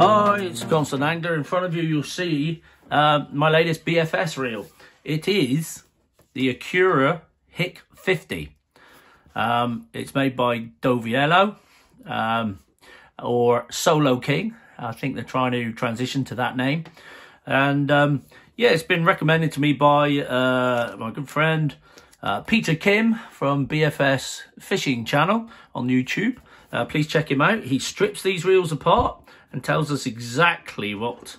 Hi, it's Constant Angler. In front of you, you'll see my latest BFS reel. It is the Acura HICC50. It's made by Doviello or Soloking. I think they're trying to transition to that name. And yeah, it's been recommended to me by my good friend Peter Kim from BFS Fishing Channel on YouTube. Please check him out. He strips these reels apart and tells us exactly what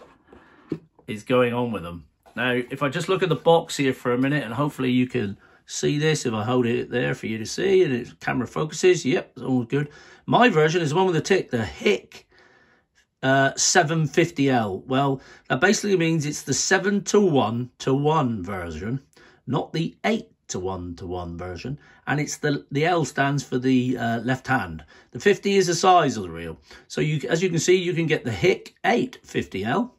is going on with them. Now, if I just look at the box here for a minute, and hopefully you can see this if I hold it there for you to see, and the camera focuses. Yep, it's all good. My version is the one with the tick, the HICC50 Well, that basically means it's the 7:1:1 version, not the 8:1:1 version, and it's the L stands for the left hand. The 50 is the size of the reel. So as you can see, you can get the HICC850L,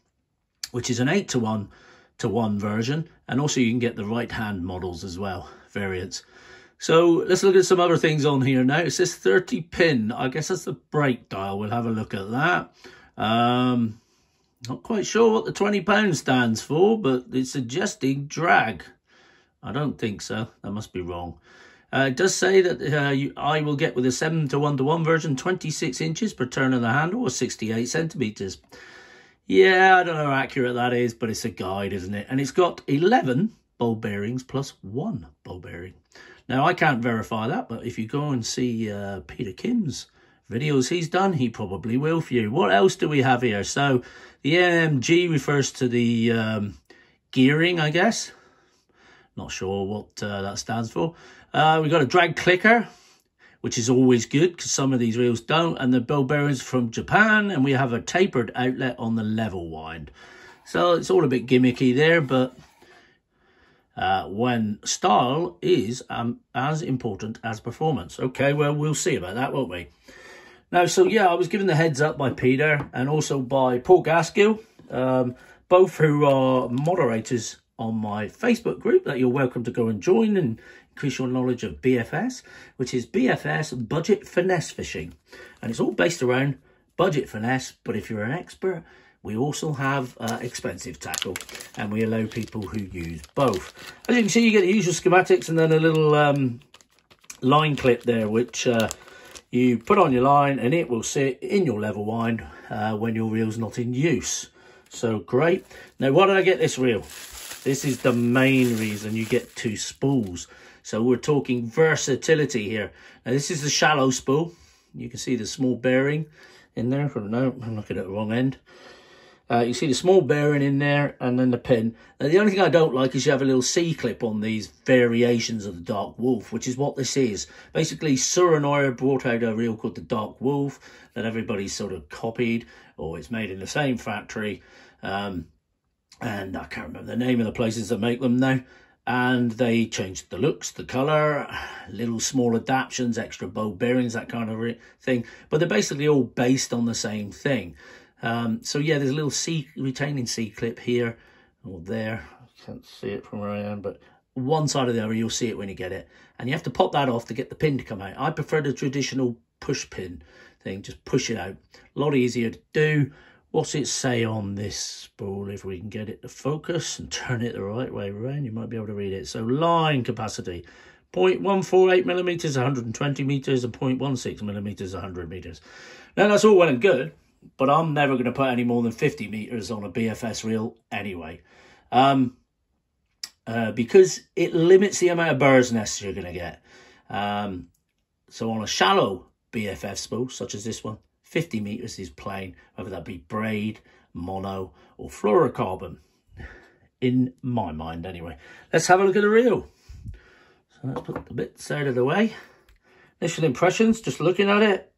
which is an 8:1:1 version, and also you can get the right hand models as well, variants. So let's look at some other things on here now. It says 30 pin. I guess that's the brake dial. We'll have a look at that. Not quite sure what the 20 pound stands for, but it's suggesting drag. I don't think so. That must be wrong. It does say that I will get with a 7:1:1 version 26 inches per turn of the handle or 68 centimeters. Yeah, I don't know how accurate that is, but it's a guide, isn't it? And it's got 11 ball bearings plus 1 ball bearing. Now, I can't verify that, but if you go and see Peter Kim's videos he's done, he probably will for you. What else do we have here? So the MG refers to the gearing, I guess. Not sure what that stands for. We've got a drag clicker, which is always good because some of these reels don't. And the ball bearings from Japan. And we have a tapered outlet on the level wind. So it's all a bit gimmicky there. But when style is as important as performance. Okay, well, we'll see about that, won't we? Now, so yeah, I was given the heads up by Peter and also by Paul Gaskill, both who are moderators on my Facebook group that you're welcome to go and join and increase your knowledge of BFS, which is BFS Budget Finesse Fishing. And it's all based around budget finesse, but if you're an expert, we also have expensive tackle, and we allow people who use both. As you can see, you get the usual schematics and then a little line clip there, which you put on your line and it will sit in your level wind when your reel's not in use. So great. Now, why did I get this reel? This is the main reason you get 2 spools. So we're talking versatility here. Now, this is the shallow spool. You can see the small bearing in there. No, I'm looking at the wrong end. You see the small bearing in there and then the pin. Now, the only thing I don't like is you have a little C-clip on these variations of the Dark Wolf, which is what this is. Basically, Surenoir brought out a reel called the Dark Wolf that everybody's sort of copied, or it's made in the same factory. And I can't remember the name of the places that make them now. And they changed the looks, the colour, little small adaptations, extra bow bearings, that kind of thing. But they're basically all based on the same thing. So yeah, there's a little retaining C-clip here or there. I can't see it from where I am, but one side or the other, you'll see it when you get it. And you have to pop that off to get the pin to come out. I prefer the traditional push pin thing, just push it out. A lot easier to do. What's it say on this spool? If we can get it to focus and turn it the right way around, you might be able to read it. So line capacity, 0.148 millimeters, 120 meters, and 0.16 millimeters, 100 meters. Now, that's all well and good, but I'm never going to put any more than 50 meters on a BFS reel anyway. Because it limits the amount of bird's nests you're going to get. So on a shallow BFF spool, such as this one, 50 meters is plain, whether that be braid, mono, or fluorocarbon, in my mind anyway. Let's have a look at the reel. So let's put the bits out of the way. Initial impressions, just looking at it.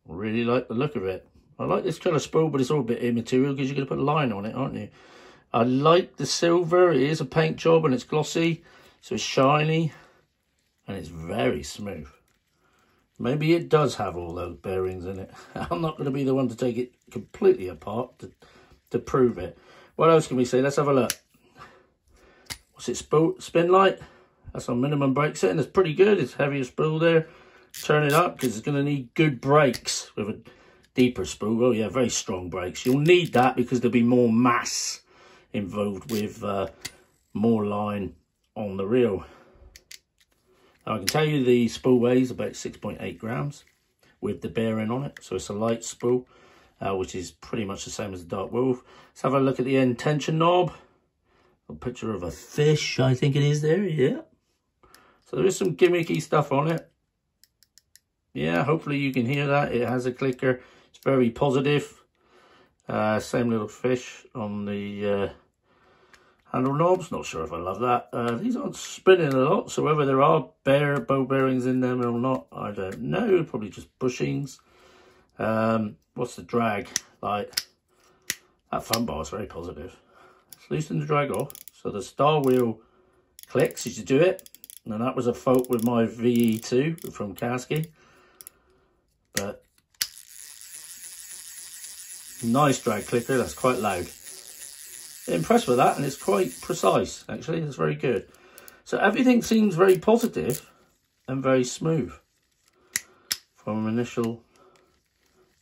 Really like the look of it. I like this colour spool, but it's all a bit immaterial because you're going to put a line on it, aren't you? I like the silver. It is a paint job and it's glossy, so it's shiny and it's very smooth. Maybe it does have all those bearings in it. I'm not going to be the one to take it completely apart to prove it. What else can we see? Let's have a look. What's it spin like? That's on minimum brake setting. It's pretty good. It's heavier spool there. Turn it up because it's going to need good brakes with a Deeper spool. Oh yeah, very strong brakes. You'll need that because there'll be more mass involved with more line on the reel. Now I can tell you the spool weighs about 6.8 grams with the bearing on it. So it's a light spool, which is pretty much the same as the Dark Wolf. Let's have a look at the end tension knob. A picture of a fish, I think it is there, yeah. So there is some gimmicky stuff on it. Yeah, hopefully you can hear that. It has a clicker. It's very positive. Same little fish on the handle knobs. Not sure if I love that. These aren't spinning a lot, so whether there are bow bearings in them or not, I don't know. Probably just bushings. What's the drag like? That front bar is very positive. Let's loosen the drag off. So the star wheel clicks as you do it. And that was a fault with my VE2 from HICC. But nice drag clicker, that's quite loud. Impressed with that, and it's quite precise, actually. It's very good. So everything seems very positive and very smooth from initial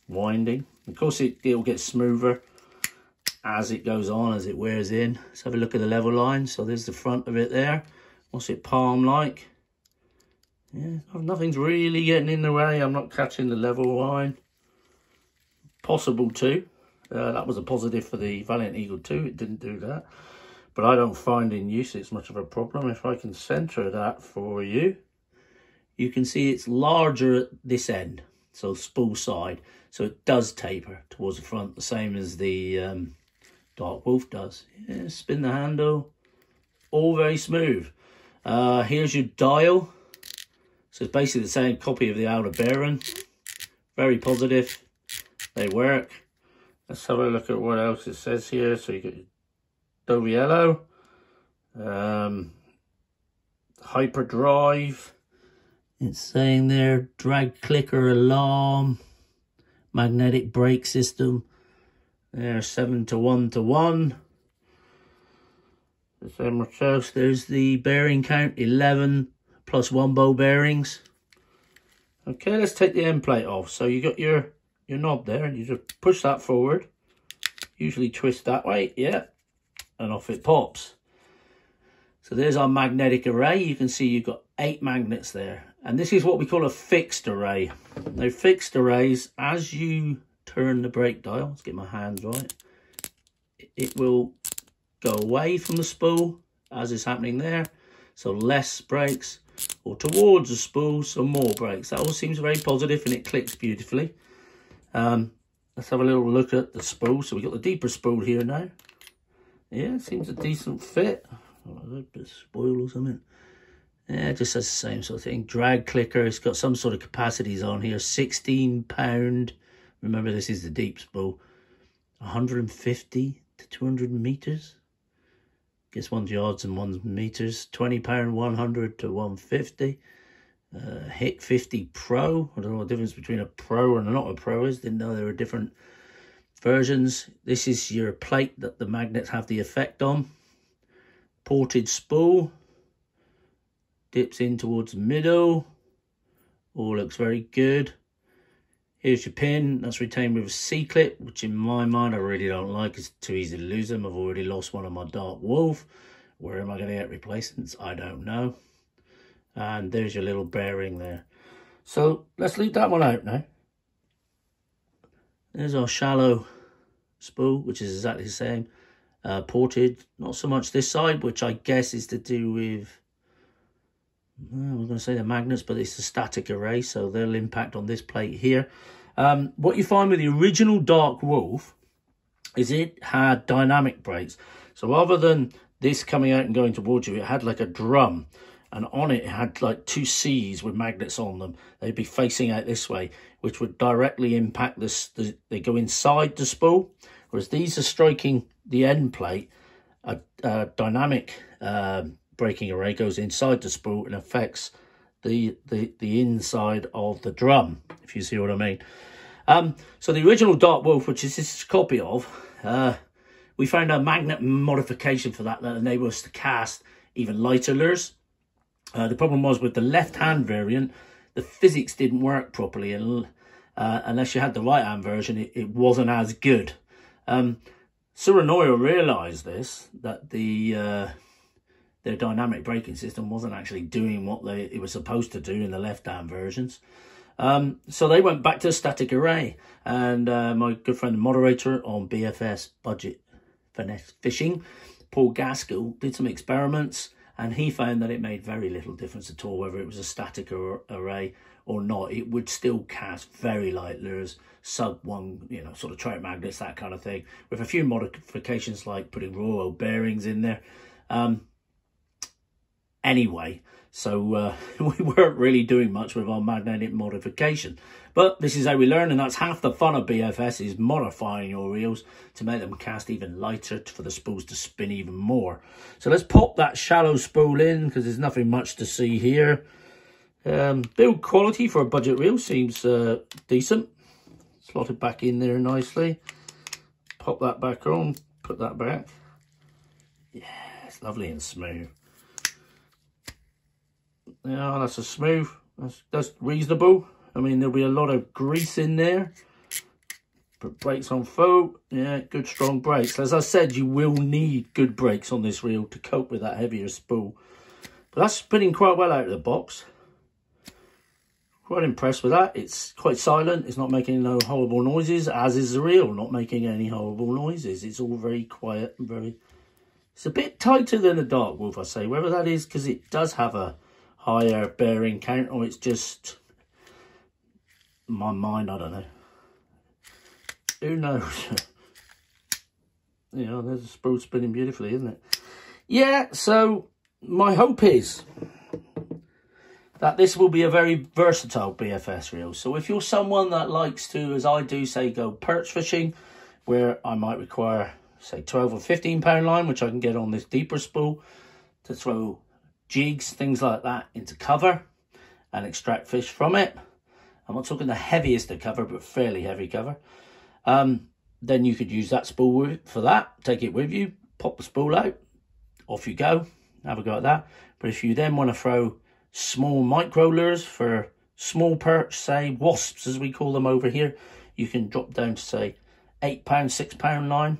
winding. Of course, it'll get smoother as it goes on, as it wears in. Let's have a look at the level line. So there's the front of it there. What's it palm like? Yeah, nothing's really getting in the way. I'm not catching the level line. Possible too. That was a positive for the Valiant Eagle 2. It didn't do that. But I don't find in use it's much of a problem. If I can center that for you, you can see it's larger at this end. So spool side. So it does taper towards the front, the same as the Dark Wolf does. Yeah, spin the handle. All very smooth. Here's your dial. So it's basically the same copy of the outer bearing. Very positive. They work. Let's have a look at what else it says here. So you get Doviello, hyperdrive. It's saying there drag clicker alarm, magnetic brake system. There 7 to 1 to 1. There's so much else. There's the bearing count, 11 plus 1 bow bearings. Okay, let's take the end plate off. So you got your knob there, and you just push that forward. Usually twist that way, yeah, and off it pops. So there's our magnetic array. You can see you've got 8 magnets there. And this is what we call a fixed array. Now, fixed arrays, as you turn the brake dial, let's get my hands right, it will go away from the spool, as is happening there. So less brakes, or towards the spool, so more brakes. That all seems very positive, and it clicks beautifully. Let's have a little look at the spool. So we've got the deeper spool here now. Yeah, it seems a decent fit. Oh, a bit of spoil or something. Yeah, it just has the same sort of thing. Drag clicker. It's got some sort of capacities on here. 16 pound. Remember, this is the deep spool. 150 to 200 meters. Guess one's yards and one's meters. 20 pound, 100 to 150. HICC50 Pro. I don't know what the difference between a Pro and not a Pro is. Didn't know there were different versions. This is your plate that the magnets have the effect on. Ported spool. Dips in towards the middle. All looks very good. Here's your pin. That's retained with a C-clip, which in my mind I really don't like. It's too easy to lose them. I've already lost one of my Dark Wolf. Where am I going to get replacements? I don't know. And there's your little bearing there. So let's leave that one out now. There's our shallow spool, which is exactly the same. Ported, not so much this side, which I guess is to do with, we're going to say the magnets, but it's a static array, so they'll impact on this plate here. What you find with the original Dark Wolf is it had dynamic brakes. So rather than this coming out and going towards you, it had like a drum. And on it had like 2 C's with magnets on them. They'd be facing out this way, which would directly impact this. They go inside the spool, whereas these are striking the end plate. A dynamic braking array goes inside the spool and affects the inside of the drum, if you see what I mean. So the original Dark Wolf, which is this copy of, we found a magnet modification for that enabled us to cast even lighter lures. The problem was with the left-hand variant, the physics didn't work properly, and unless you had the right hand version, it wasn't as good. Surinoya realised this, that their dynamic braking system wasn't actually doing what it was supposed to do in the left-hand versions. So they went back to static array, and my good friend and moderator on BFS Budget Finesse Fishing, Paul Gaskell, did some experiments, and he found that it made very little difference at all whether it was a static array or not. It would still cast very light lures, sub 1, you know, sort of trout magnets, that kind of thing, with a few modifications like putting roll bearings in there. Anyway, so we weren't really doing much with our magnetic modification. But this is how we learn, and that's half the fun of BFS, is modifying your reels to make them cast even lighter, for the spools to spin even more. So let's pop that shallow spool in, because there's nothing much to see here. Build quality for a budget reel seems decent. Slot it back in there nicely. Pop that back on, put that back. Yeah, it's lovely and smooth. Yeah, that's a smooth. That's reasonable. I mean, there'll be a lot of grease in there. Put brakes on full. Yeah, good strong brakes. As I said, you will need good brakes on this reel to cope with that heavier spool. But that's spinning quite well out of the box. Quite impressed with that. It's quite silent. It's not making no horrible noises, as is the reel, not making any horrible noises. It's all very quiet and very... It's a bit tighter than a Dark Wolf, I say. Whether that is because it does have a higher bearing count, or it's just my mind, I don't know. Who knows? You know, there's a spool spinning beautifully, isn't it? Yeah, so my hope is that this will be a very versatile BFS reel. So if you're someone that likes to, as I do, say go perch fishing, where I might require, say, 12 or 15 pound line, which I can get on this deeper spool, to throw jigs, things like that, into cover and extract fish from it. I'm not talking the heaviest of cover, but fairly heavy cover. Then you could use that spool for that. Take it with you, pop the spool out, off you go, have a go at that. But if you then want to throw small micro lures for small perch, say wasps as we call them over here, you can drop down to say £8, £6 line,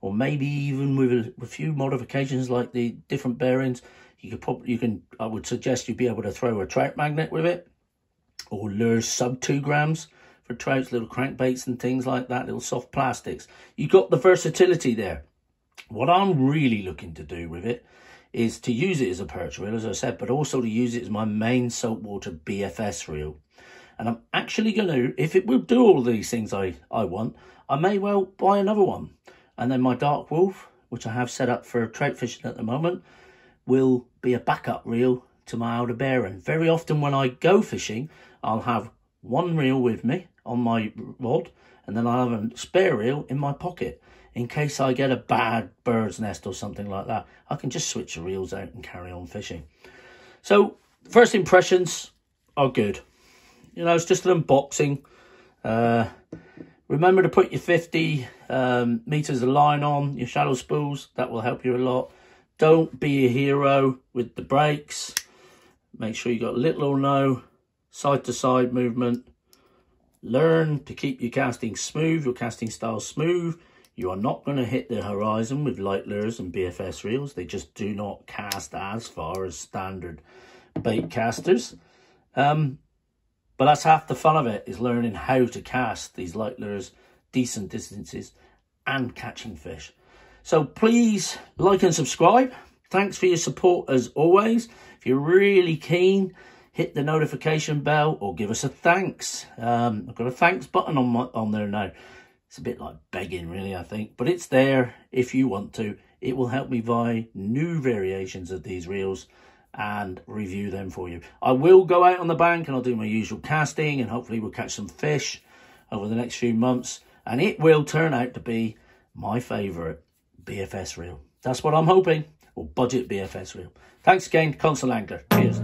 or maybe even with a few modifications like the different bearings, I would suggest you'd be able to throw a trout magnet with it, or lures sub 2 grams for trouts, little crankbaits and things like that, little soft plastics. You've got the versatility there. What I'm really looking to do with it is to use it as a perch reel, as I said, but also to use it as my main saltwater BFS reel. And I'm actually going to, if it will do all these things I want, I may well buy another one. And then my Dark Wolf, which I have set up for trout fishing at the moment, will be a backup reel to my Aldebaran. Very often when I go fishing, I'll have one reel with me on my rod, and then I'll have a spare reel in my pocket in case I get a bad bird's nest or something like that. I can just switch the reels out and carry on fishing. So first impressions are good. You know, it's just an unboxing. Remember to put your 50 meters of line on your shallow spools. That will help you a lot. Don't be a hero with the brakes. Make sure you got little or no side to side movement. Learn to keep your casting smooth, your casting style smooth. You are not going to hit the horizon with light lures and BFS reels. They just do not cast as far as standard bait casters. But that's half the fun of it, is learning how to cast these light lures decent distances and catching fish. So please like and subscribe. Thanks for your support as always. If you're really keen, hit the notification bell or give us a thanks. I've got a thanks button on there now. It's a bit like begging really, I think, but it's there if you want to. It will help me buy new variations of these reels and review them for you. I will go out on the bank and I'll do my usual casting, and hopefully we'll catch some fish over the next few months, and it will turn out to be my favourite BFS reel. That's what I'm hoping, or budget BFS reel. Thanks again, Constant Angler. Cheers.